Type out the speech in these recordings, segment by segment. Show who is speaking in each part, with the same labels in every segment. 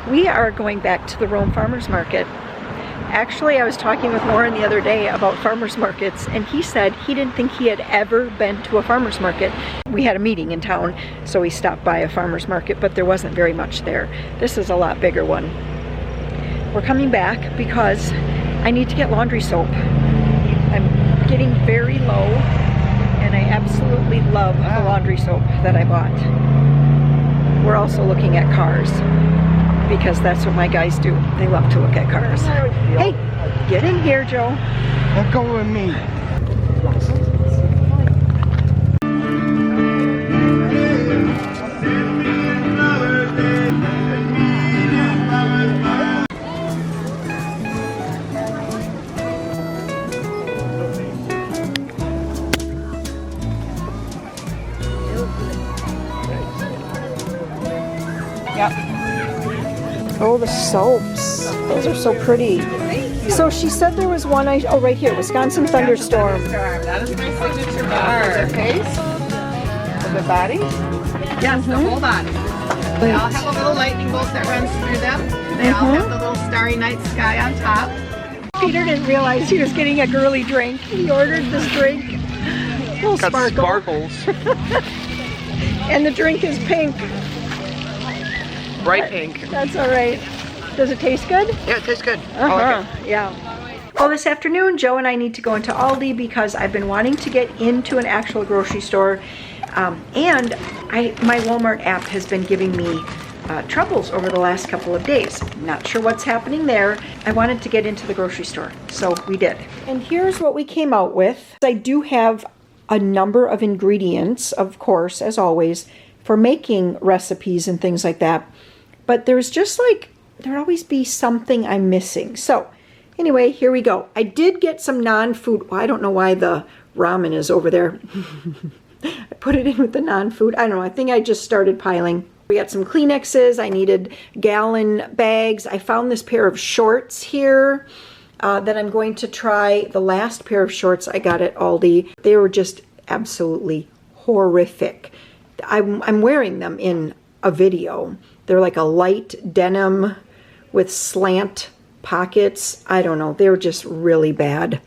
Speaker 1: We are going back to the Rome Farmers Market. Actually, I was talking with Warren the other day about farmers markets, and he said he didn't think he had ever been to a farmers market. We had a meeting in town, so we stopped by a farmers market, but there wasn't very much there. This is a lot bigger one. We're coming back because I need to get laundry soap. I'm getting very low, and I absolutely love the laundry soap that I bought. We're also looking at cars, because that's what my guys do. They love to look at cars. Hey, get in here, Joe.
Speaker 2: Don't go with me.
Speaker 1: Yep. Oh, the soaps. Those are so pretty. So she said there was one, oh, right here, Wisconsin Thunderstorm.
Speaker 3: That is my signature bar. Their face, the body. Yes, the whole body. They all have a little lightning bolt that runs through them. They all have the little starry night sky on top.
Speaker 1: Peter didn't realize he was getting a girly drink. He ordered this drink. Little
Speaker 2: Got
Speaker 1: sparkle.
Speaker 2: sparkles.
Speaker 1: And the drink is pink.
Speaker 2: Bright pink.
Speaker 1: That's all right. Does it taste good?
Speaker 2: Yeah, it tastes good. I like it.
Speaker 1: Yeah. Well, this afternoon, Joe and I need to go into Aldi because I've been wanting to get into an actual grocery store, and my Walmart app has been giving me troubles over the last couple of days. Not sure what's happening there. I wanted to get into the grocery store, so we did. And here's what we came out with. I do have a number of ingredients, of course, as always, for making recipes and things like that. But there's just like, there'd always be something I'm missing. So anyway, here we go. I did get some non-food. Well, I don't know why the ramen is over there. I put it in with the non-food. I don't know. I think I just started piling. We got some Kleenexes. I needed gallon bags. I found this pair of shorts here that I'm going to try. The last pair of shorts I got at Aldi. They were just absolutely horrific. I'm wearing them in a video. They're like a light denim with slant pockets. I don't know. They were just really bad.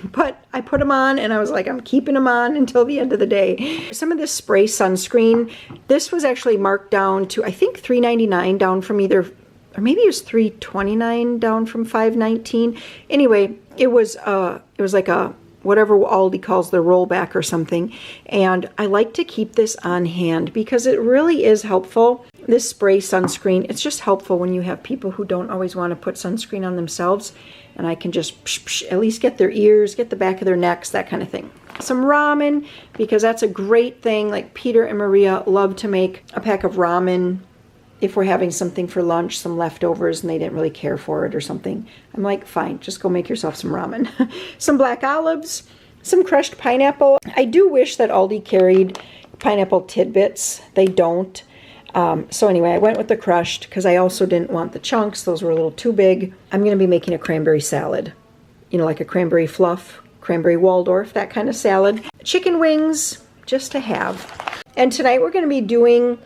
Speaker 1: But I put them on and I was like, I'm keeping them on until the end of the day. Some of this spray sunscreen, this was actually marked down to, I think, $3.99 down from either, or maybe it was $3.29 down from $5.19. Anyway, it was like a, whatever Aldi calls the rollback or something. And I like to keep this on hand because it really is helpful. This spray sunscreen, it's just helpful when you have people who don't always want to put sunscreen on themselves. And I can just at least get their ears, get the back of their necks, that kind of thing. Some ramen, because that's a great thing. Like Peter and Maria love to make a pack of ramen if we're having something for lunch, some leftovers, and they didn't really care for it or something. I'm like, fine, just go make yourself some ramen. Some black olives, some crushed pineapple. I do wish that Aldi carried pineapple tidbits. They don't. So anyway, I went with the crushed because I also didn't want the chunks. Those were a little too big. I'm going to be making a cranberry salad. You know, like a cranberry fluff, cranberry Waldorf, that kind of salad. Chicken wings, just to have. And tonight we're going to be doing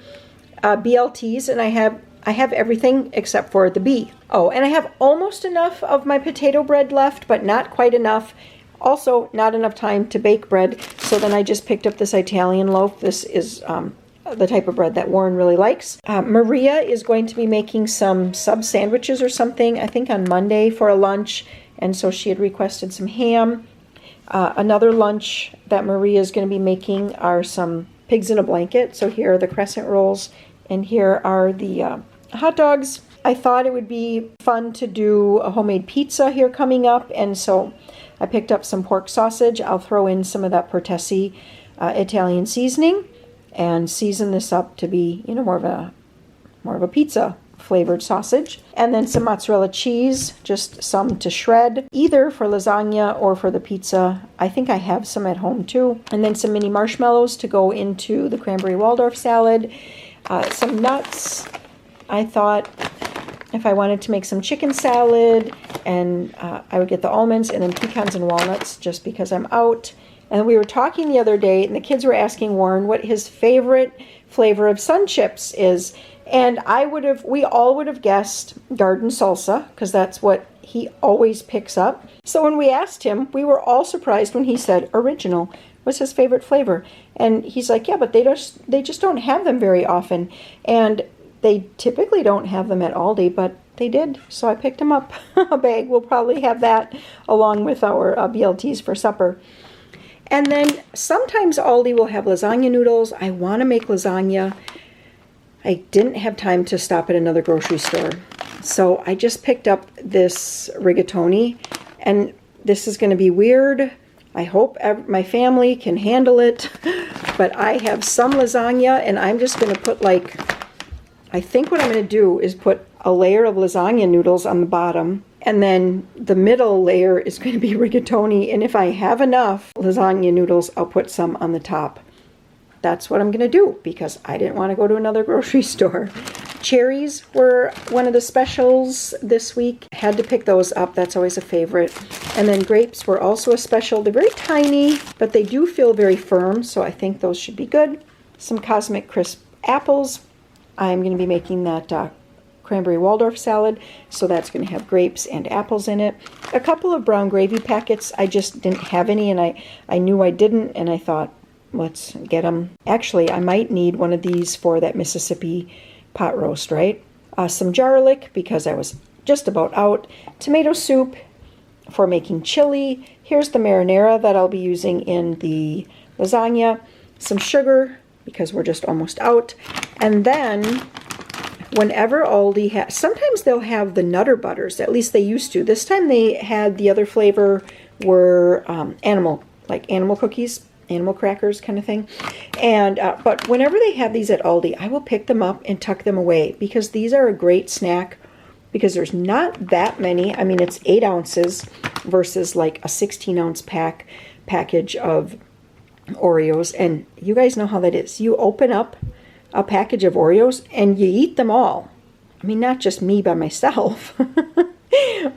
Speaker 1: BLTs, and I have everything except for the B. Oh, and I have almost enough of my potato bread left, but not quite enough. Also, not enough time to bake bread, so then I just picked up this Italian loaf. This is the type of bread that Warren really likes. Maria is going to be making some sub sandwiches or something, I think on Monday for a lunch, and so she had requested some ham. Another lunch that Maria is going to be making are some pigs in a blanket. So here are the crescent rolls, and here are the hot dogs. I thought it would be fun to do a homemade pizza here coming up, and so I picked up some pork sausage. I'll throw in some of that Portesi Italian seasoning and season this up to be, you know, more of a pizza flavored sausage. And then some mozzarella cheese, just some to shred, either for lasagna or for the pizza. I think I have some at home too. And then some mini marshmallows to go into the cranberry Waldorf salad. Some nuts. I thought if I wanted to make some chicken salad, and I would get the almonds and then pecans and walnuts just because I'm out. And we were talking the other day, and the kids were asking Warren what his favorite flavor of Sun Chips is. And we all would have guessed garden salsa, because that's what he always picks up. So when we asked him, we were all surprised when he said original was his favorite flavor. And he's like, yeah, but they just don't have them very often. And they typically don't have them at Aldi, but they did. So I picked him up a bag. We'll probably have that along with our BLTs for supper. And then sometimes Aldi will have lasagna noodles. I want to make lasagna. I didn't have time to stop at another grocery store. So I just picked up this rigatoni, and this is going to be weird. I hope my family can handle it, but I have some lasagna, and I'm just going to put I think what I'm going to do is put a layer of lasagna noodles on the bottom, and then the middle layer is going to be rigatoni, and if I have enough lasagna noodles, I'll put some on the top. That's what I'm going to do, because I didn't want to go to another grocery store. Cherries were one of the specials this week. Had to pick those up. That's always a favorite. And then grapes were also a special. They're very tiny, but they do feel very firm, so I think those should be good. Some Cosmic Crisp apples. I'm going to be making that cranberry Waldorf salad, so that's going to have grapes and apples in it. A couple of brown gravy packets. I just didn't have any, and I knew I didn't, and I thought, let's get them. Actually, I might need one of these for that Mississippi pot roast, right? Some garlic, because I was just about out. Tomato soup for making chili. Here's the marinara that I'll be using in the lasagna. Some sugar, because we're just almost out. And then, whenever Aldi has, sometimes they'll have the Nutter Butters, at least they used to. This time they had the other flavor were animal cookies, animal crackers kind of thing. And but whenever they have these at Aldi, I will pick them up and tuck them away, because these are a great snack, because there's not that many. I mean, it's 8 ounces versus like a 16-ounce package of Oreos, and you guys know how that is. You open up a package of Oreos and you eat them all. I mean, not just me by myself,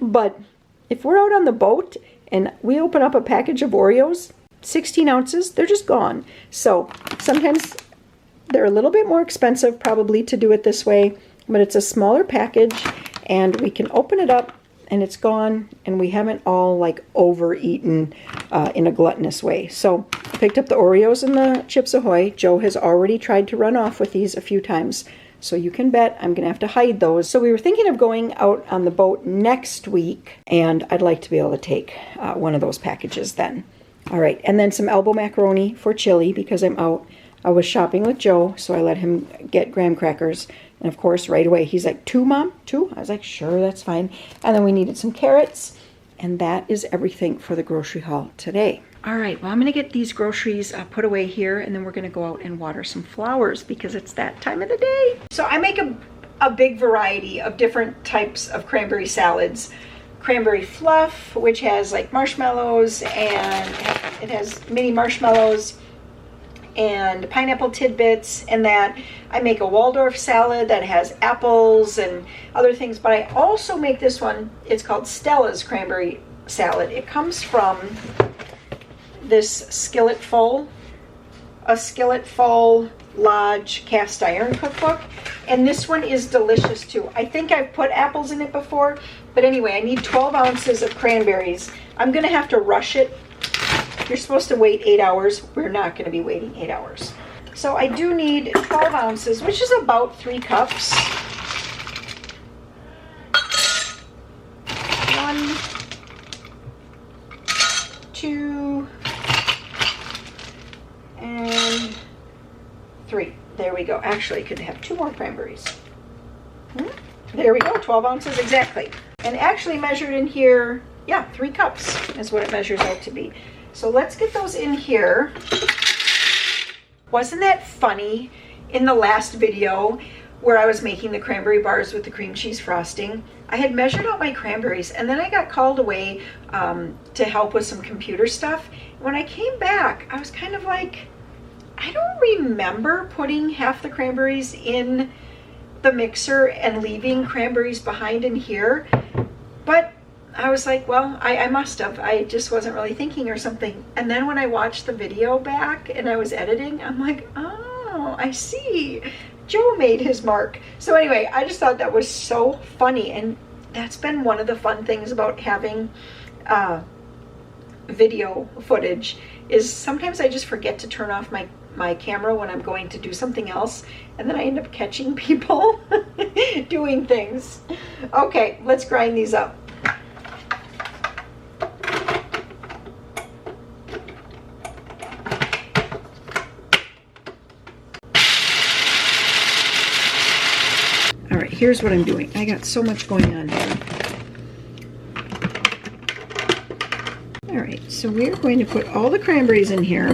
Speaker 1: but if we're out on the boat and we open up a package of Oreos, 16 ounces, they're just gone. So sometimes they're a little bit more expensive probably to do it this way, but it's a smaller package and we can open it up and it's gone, and we haven't all like overeaten in a gluttonous way. So I picked up the Oreos and the Chips Ahoy. Joe has already tried to run off with these a few times, so you can bet I'm gonna have to hide those. So we were thinking of going out on the boat next week, and I'd like to be able to take one of those packages then. All right, and then some elbow macaroni for chili, because I'm out. I was shopping with Joe, so I let him get graham crackers. And of course, right away, he's like, 2, Mom? 2? I was like, sure, that's fine. And then we needed some carrots. And that is everything for the grocery haul today. All right, well, I'm going to get these groceries put away here, and then we're going to go out and water some flowers, because it's that time of the day. So I make a big variety of different types of cranberry salads. Cranberry fluff, which has like marshmallows, and it has mini marshmallows and pineapple tidbits, and that. I make a Waldorf salad that has apples and other things, but I also make this one. It's called Stella's cranberry salad. It comes from this a skillet full Lodge cast iron cookbook, and this one is delicious too. I think I've put apples in it before, but anyway, I need 12 ounces of cranberries. I'm gonna have to rush it. You're supposed to wait 8 hours. We're not going to be waiting 8 hours. So I do need 12 ounces, which is about 3 cups. 1, 2, and 3. There we go. Actually, I could have 2 more cranberries. There we go, 12 ounces exactly. And actually measured in here, yeah, 3 cups is what it measures out to be. So let's get those in here. Wasn't that funny in the last video where I was making the cranberry bars with the cream cheese frosting? I had measured out my cranberries, and then I got called away to help with some computer stuff. When I came back, I was kind of like, I don't remember putting half the cranberries in the mixer and leaving cranberries behind in here, but I was like, well, I must have. I just wasn't really thinking or something. And then when I watched the video back and I was editing, I'm like, oh, I see. Joe made his mark. So anyway, I just thought that was so funny, and that's been one of the fun things about having video footage, is sometimes I just forget to turn off my camera when I'm going to do something else, and then I end up catching people doing things. Okay, let's grind these up. All right, here's what I'm doing. I got so much going on here. All right, so we're going to put all the cranberries in here.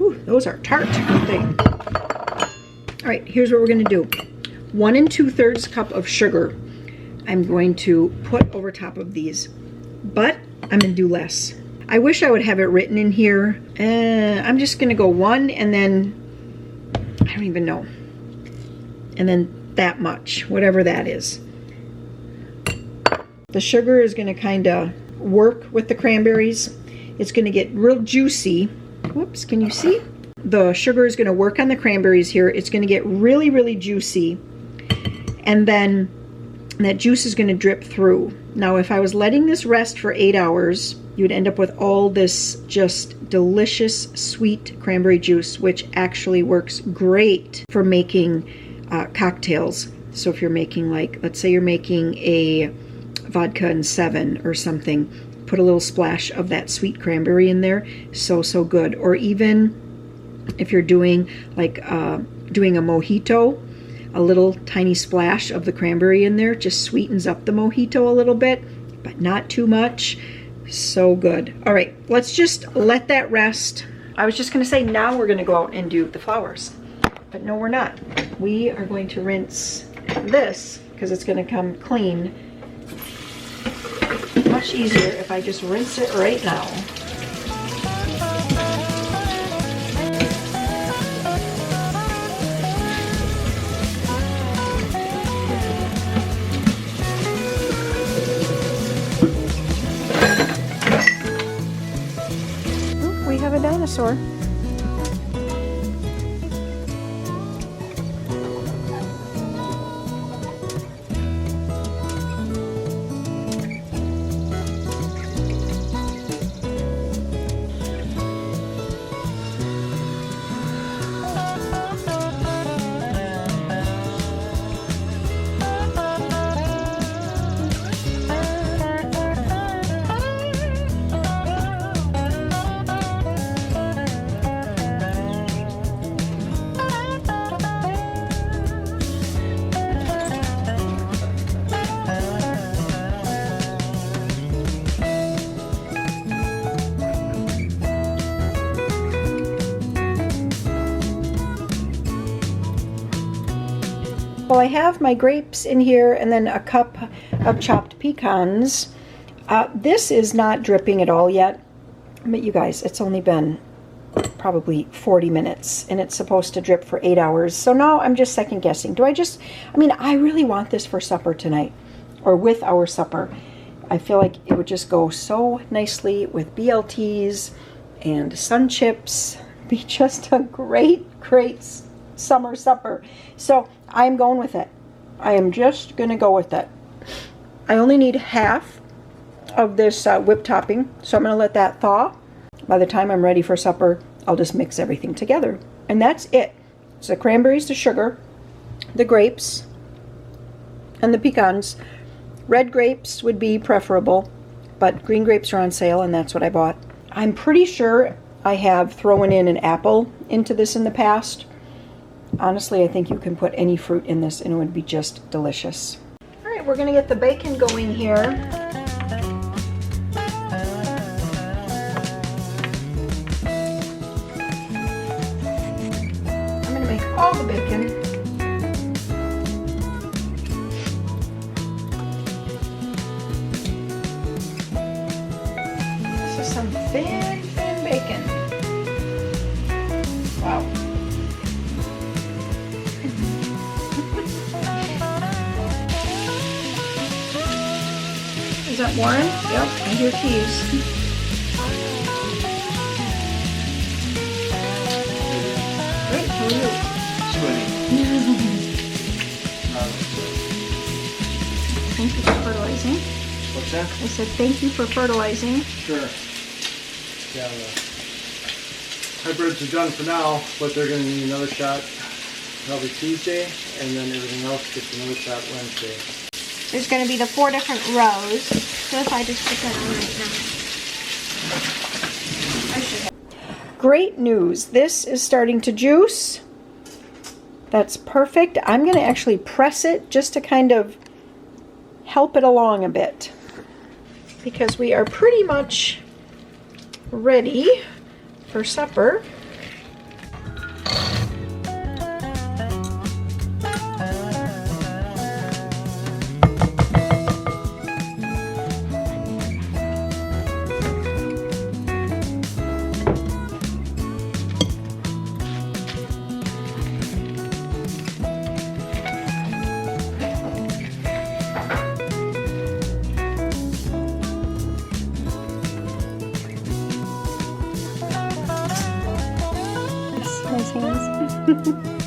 Speaker 1: Ooh, those are tart, aren't they? All right, here's what we're going to do. 1 2/3 cup of sugar I'm going to put over top of these, but I'm going to do less. I wish I would have it written in here. I'm just going to go 1 and then, I don't even know, and then that much, whatever that is. The sugar is going to kind of work with the cranberries. It's going to get real juicy. Whoops, can you see? The sugar is going to work on the cranberries here. It's going to get really, really juicy. And then that juice is going to drip through. Now, if I was letting this rest for 8 hours, you would end up with all this just delicious sweet cranberry juice, which actually works great for making cocktails. So if you're making, like, let's say you're making a vodka and 7 or something, put a little splash of that sweet cranberry in there. So good. Or even if you're doing like doing a mojito, a little tiny splash of the cranberry in there just sweetens up the mojito a little bit, but not too much. So good. All right, let's just let that rest. I was just going to say now we're going to go out and do the flowers, but no, we're not. We are going to rinse this because it's going to come clean. Much easier if I just rinse it right now. We have a dinosaur. Well, I have my grapes in here and then a cup of chopped pecans. This is not dripping at all yet, but you guys, it's only been probably 40 minutes and it's supposed to drip for 8 hours. So now I'm just second guessing. I really want this for supper tonight, or with our supper. I feel like it would just go so nicely with BLTs and sun chips. Be just a great summer supper. So I'm going with it. I am just gonna go with it. I only need half of this whipped topping, so I'm gonna let that thaw. By the time I'm ready for supper, I'll just mix everything together. And that's it. It's the cranberries, the sugar, the grapes, and the pecans. Red grapes would be preferable, but green grapes are on sale, and that's what I bought. I'm pretty sure I have thrown in an apple into this in the past. Honestly, I think you can put any fruit in this and it would be just delicious. All right, we're gonna get the bacon going here. I'm gonna make all the bacon. This is some thin bacon. Wow. Is that Warren? Yep, I hear keys. are you?
Speaker 2: Swimming.
Speaker 1: Thank you for fertilizing.
Speaker 2: What's that?
Speaker 1: I said thank you for fertilizing.
Speaker 2: Sure. Yeah, the hybrids are done for now, but they're going to need another shot probably Tuesday, and then everything else gets another shot Wednesday.
Speaker 1: There's going to be the 4 different rows. So if I just put that on right now. I should have. Great news. This is starting to juice. That's perfect. I'm going to actually press it just to kind of help it along a bit, because we are pretty much ready for supper. Nice hands.